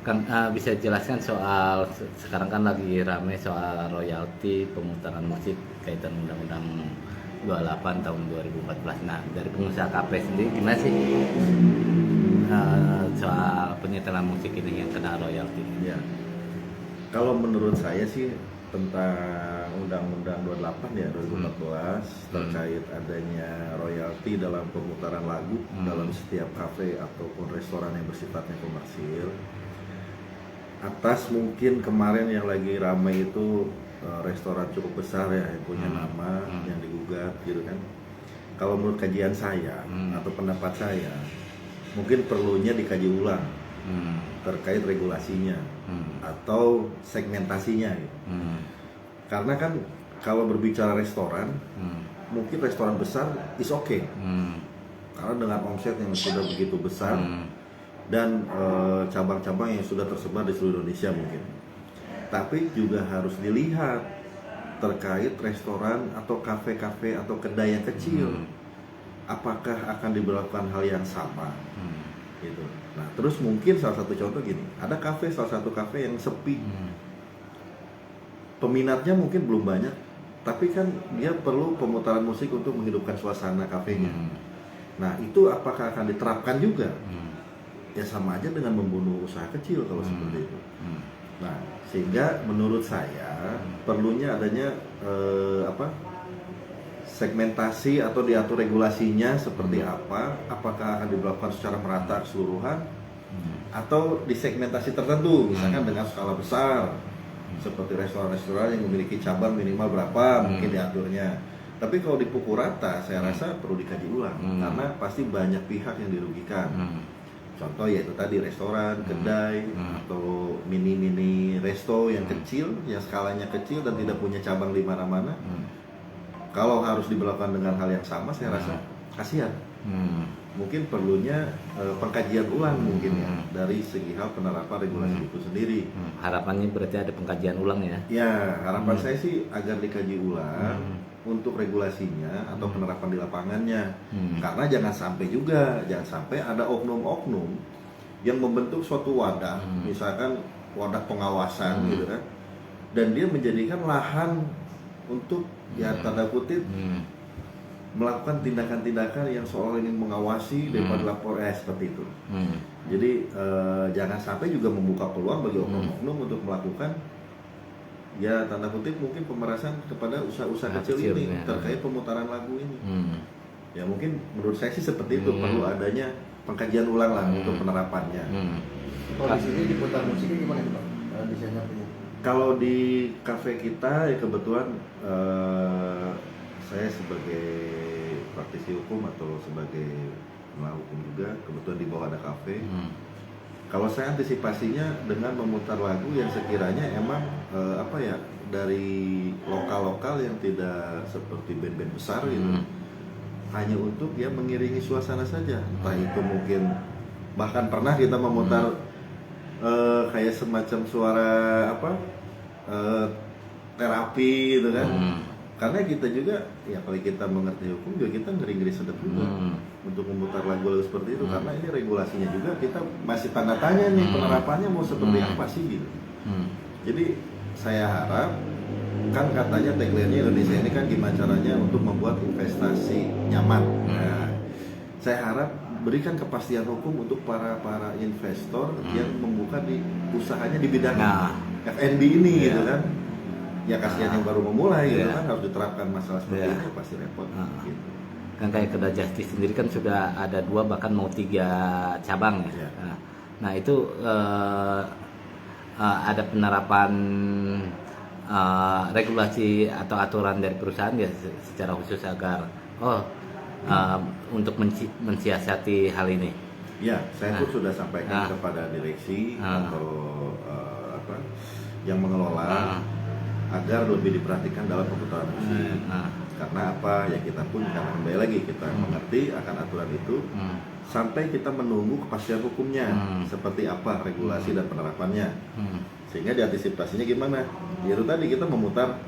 Kang, bisa jelaskan soal sekarang kan lagi rame soal royalti pemutaran musik kaitan Undang-Undang 28 tahun 2014. Nah, dari pengusaha kafe sendiri gimana sih soal penyetelan musik ini yang kena royalti? Ya, kalau menurut saya sih tentang Undang-Undang 28 ya 2014 terkait adanya royalti dalam pemutaran lagu dalam setiap kafe ataupun restoran yang bersifatnya komersil. Atas mungkin kemarin yang lagi ramai itu restoran cukup besar ya yang punya nama yang digugat gitu kan. Kalau menurut kajian saya atau pendapat saya mungkin perlunya dikaji ulang terkait regulasinya atau segmentasinya gitu. Karena kan kalau berbicara restoran mungkin restoran besar is okay karena dengan omset yang sudah begitu besar dan cabang-cabang yang sudah tersebar di seluruh Indonesia mungkin. Tapi juga harus dilihat terkait restoran atau kafe-kafe atau kedai yang kecil, apakah akan diberlakukan hal yang sama, gitu. Nah, terus mungkin salah satu contoh gini, ada kafe, salah satu kafe yang sepi, peminatnya mungkin belum banyak, tapi kan dia perlu pemutaran musik untuk menghidupkan suasana kafenya. Nah, itu apakah akan diterapkan juga? Ya sama aja dengan membunuh usaha kecil kalau seperti itu. Nah, sehingga menurut saya perlunya adanya segmentasi atau diatur regulasinya seperti apa, apakah akan diberlakukan secara merata keseluruhan atau di segmentasi tertentu, misalkan dengan skala besar seperti restoran-restoran yang memiliki cabang minimal berapa mungkin diaturnya. Tapi kalau dipukul rata, saya rasa perlu dikaji ulang karena pasti banyak pihak yang dirugikan. Contoh yaitu tadi restoran, kedai, atau mini resto yang kecil, yang skalanya kecil dan tidak punya cabang di mana-mana. Kalau harus diberlakukan dengan hal yang sama, saya rasa kasihan. Mungkin perlunya pengkajian ulang mungkin ya dari segi hal penerapan regulasi itu sendiri. Harapannya berarti ada pengkajian ulang ya? Ya, harapan saya sih agar dikaji ulang untuk regulasinya atau penerapan di lapangannya. Karena jangan sampai ada oknum-oknum yang membentuk suatu wadah, misalkan wadah pengawasan gitu kan, dan dia menjadikan lahan untuk ya tanda kutip melakukan tindakan-tindakan yang seolah ingin mengawasi daripada lapor seperti itu. Jadi jangan sampai juga membuka peluang bagi oknum-oknum untuk melakukan ya tanda kutip mungkin pemerasan kepada usaha-usaha kecil ini terkait pemutaran lagu ini. Ya mungkin menurut saya sih seperti itu, perlu adanya pengkajian ulang lah untuk penerapannya. Kalau di sini diputar musiknya gimana Pak? Desainnya punya? Kalau di kafe kita ya kebetulan saya sebagai praktisi hukum atau sebagai pengamat hukum juga kebetulan di bawah ada kafe. Kalau saya antisipasinya dengan memutar lagu yang sekiranya emang dari lokal-lokal yang tidak seperti band-band besar gitu, hanya untuk ya mengiringi suasana saja. Entah itu mungkin bahkan pernah kita memutar kayak semacam suara terapi gitu kan. Karena kita juga ya kalau kita mengerti hukum juga kita ngeri-ngeri sedap juga untuk memutar lagu-lagu seperti itu, karena ini regulasinya juga kita masih tanda tanya nih penerapannya mau seperti apa sih gitu. Jadi saya harap, kan katanya tagline-nya Indonesia ini kan gimana caranya untuk membuat investasi nyaman. Nah, saya harap berikan kepastian hukum untuk para investor yang membuka di usahanya di bidang F&B ini gitu kan. Ya kasihan yang baru memulai gitu kan, harus diterapkan masalah seperti itu pasti repot gitu. Kan kayak Kedai Justice sendiri kan sudah ada 2 bahkan mau 3 cabang ya. Nah itu ada penerapan regulasi atau aturan dari perusahaan ya secara khusus agar untuk mensiasati hal ini. Ya, saya pun sudah sampaikan kepada direksi atau yang mengelola agar lebih diperhatikan dalam pemutaran musik. Karena apa? Ya kita pun karena kembali lagi kita mengerti akan aturan itu sampai kita menunggu kepastian hukumnya seperti apa regulasi dan penerapannya. Sehingga diantisipasinya gimana? Ya itu tadi kita memutar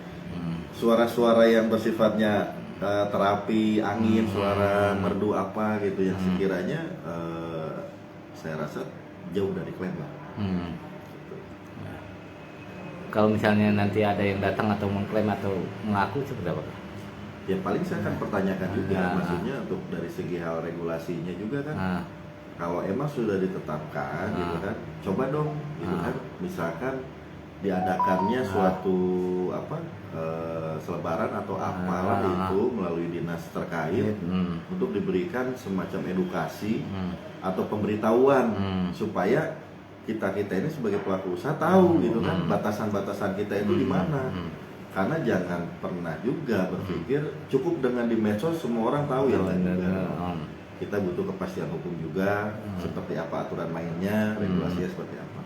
suara-suara yang bersifatnya terapi angin, suara merdu apa gitu yang sekiranya saya rasa jauh dari klaim lah. Hmm. Kalau misalnya nanti ada yang datang atau mengklaim atau mengaku seperti apa? Ya paling saya akan pertanyakan juga, Ah. maksudnya untuk dari segi hal regulasinya juga kan. Ah, Kalau emang sudah ditetapkan gitu Ah. kan, coba dong gitu Ah. kan, misalkan diadakannya suatu selebaran atau apalah itu melalui dinas terkait untuk diberikan semacam edukasi atau pemberitahuan supaya kita ini sebagai pelaku usaha tahu gitu kan batasan-batasan kita itu di mana. Karena jangan pernah juga berpikir cukup dengan di medsos semua orang tahu ya lah juga. Kita butuh kepastian hukum juga, seperti apa aturan mainnya, regulasinya seperti apa.